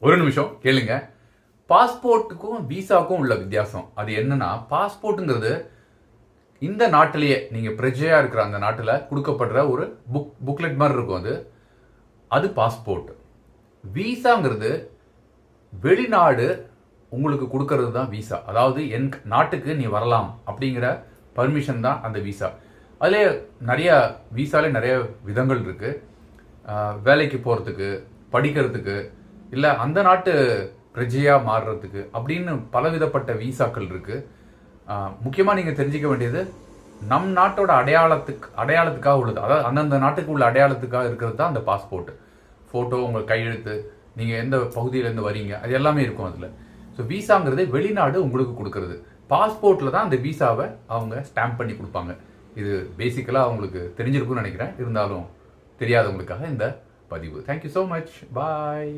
ஒரு நிமிஷம் கேளுங்க. பாஸ்போர்ட்டுக்கும் விசாவுக்கும் உள்ள வித்தியாசம் அது என்னன்னா, பாஸ்போர்ட்டுங்கிறது இந்த நாட்டிலேயே நீங்க பிரஜையா இருக்கிற அந்த நாட்டில் கொடுக்கப்படுற ஒரு புக்லெட் மாதிரி இருக்கும். அது பாஸ்போர்ட். விசாங்கிறது வெளிநாடு உங்களுக்கு கொடுக்கறது தான் விசா. அதாவது என் நாட்டுக்கு நீ வரலாம் அப்படிங்கிற பர்மிஷன் தான் அந்த விசா. அதிலே விசாலே நிறைய விதங்கள் இருக்கு. வேலைக்கு போகிறதுக்கு, படிக்கிறதுக்கு, இல்லை அந்த நாட்டு பிரஜையாக மாறுறதுக்கு அப்படின்னு பலவிதப்பட்ட விசாக்கள் இருக்கு. முக்கியமாக நீங்கள் தெரிஞ்சிக்க வேண்டியது நம் நாட்டோட அடையாளத்துக்காக உள்ளது. அதாவது அந்தந்த நாட்டுக்கு உள்ள அடையாளத்துக்காக இருக்கிறது தான் அந்த பாஸ்போர்ட். ஃபோட்டோ, உங்கள் கையெழுத்து, நீங்கள் எந்த பகுதியிலேருந்து வரீங்க, அது எல்லாமே இருக்கும் அதில். ஸோ விசாங்கிறது வெளிநாடு உங்களுக்கு கொடுக்கறது. பாஸ்போர்ட்டில் தான் அந்த விசாவை அவங்க ஸ்டாம்ப் பண்ணி கொடுப்பாங்க. இது பேசிக்கலாக அவங்களுக்கு தெரிஞ்சிருக்கும்னு நினைக்கிறேன். இருந்தாலும் தெரியாதவங்களுக்காக இந்த பதிவு. Thank you so much. பாய்.